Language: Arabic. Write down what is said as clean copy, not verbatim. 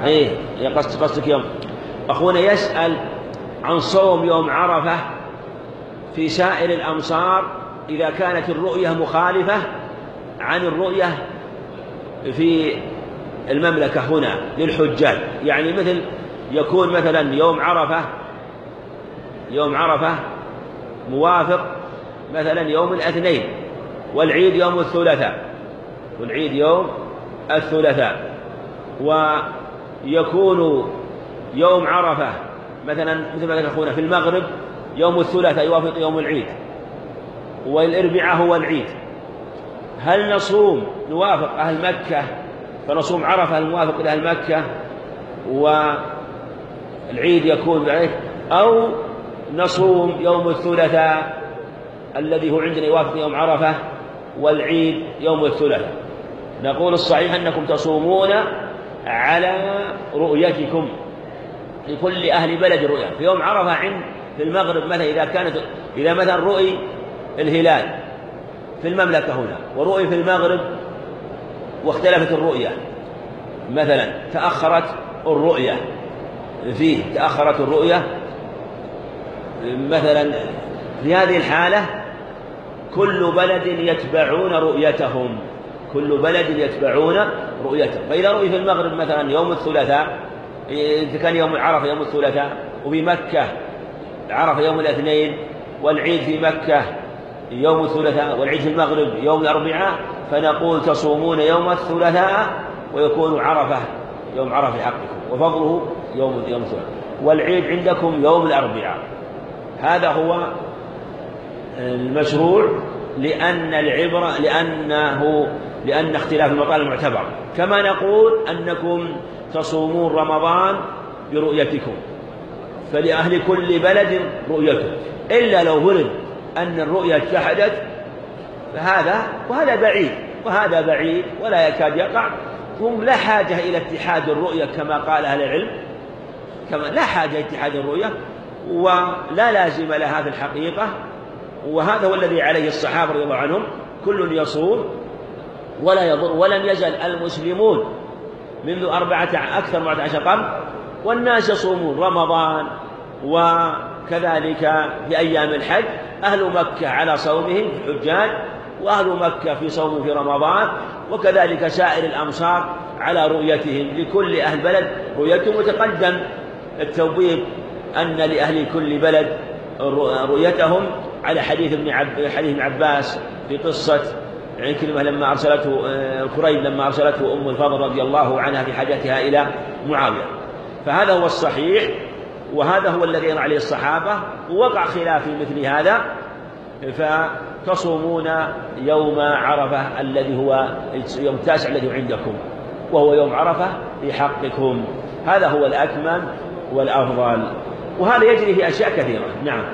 إيه قصدك يوم. أخونا يسأل عن صوم يوم عرفة في سائر الأمصار إذا كانت الرؤية مخالفة عن الرؤية في المملكة هنا للحجاج، يعني مثل يكون مثلا يوم عرفة موافق مثلا يوم الاثنين والعيد يوم الثلاثاء، ويكون يوم عرفة مثلا مثل ما أخونا في المغرب يوم الثلاثاء يوافق يوم العيد والأربعاء هو العيد، هل نوافق أهل مكة فنصوم عرفة الموافق لأهل مكة والعيد يكون بعيد، أو نصوم يوم الثلاثاء الذي هو عندنا يوافق يوم عرفة والعيد يوم الثلاثاء؟ نقول الصحيح أنكم تصومون على رؤيتكم لكل أهل بلد رؤية. في يوم عرفة في المغرب مثلا إذا مثلا رؤي الهلال في المملكة هنا ورؤي في المغرب واختلفت الرؤية مثلا تأخرت الرؤية مثلا، في هذه الحالة كل بلد يتبعون رؤيتهم. فإذا رؤي في المغرب مثلا يوم الثلاثاء، إذا كان يوم عرفة يوم الثلاثاء وفي مكة عرفة يوم الاثنين والعيد في مكة يوم الثلاثاء والعيد في المغرب يوم الأربعاء، فنقول تصومون يوم الثلاثاء ويكون يوم عرفة في حقكم وفضله يوم الثلاثاء، والعيد عندكم يوم الأربعاء. هذا هو المشروع، لأن اختلاف المطالب معتبر. كما نقول أنكم تصومون رمضان برؤيتكم، فلأهل كل بلد رؤيته، إلا لو فرض أن الرؤية اتحدت وهذا بعيد ولا يكاد يقع، هم لا حاجة إلى اتحاد الرؤية كما قال أهل العلم، لا حاجة إلى اتحاد الرؤية ولا لازم لها في الحقيقة. وهذا هو الذي عليه الصحابة رضي الله عنهم، كل يصوم ولا يضر، ولم يزل المسلمون منذ أكثر من 14 قرن والناس يصومون رمضان، وكذلك في أيام الحج أهل مكة على صومهم الحجاج، وأهل مكة في صوم في رمضان، وكذلك سائر الأمصار على رؤيتهم، لكل أهل بلد رؤيتهم. وتقدم التوضيح أن لأهل كل بلد رؤيتهم على حديث ابن عباس في قصة عكرمة لما أرسلته كريب لما أرسلته أم الفضل رضي الله عنها في حاجتها إلى معاوية. فهذا هو الصحيح، وهذا هو الذي يرى عليه الصحابة، ووقع خلاف في مثل هذا، فتصومون يوم عرفة الذي هو يوم التاسع الذي عندكم، وهو يوم عرفة في حقكم. هذا هو الأكمل والأفضل، وهذا يجري في أشياء كثيرة. نعم.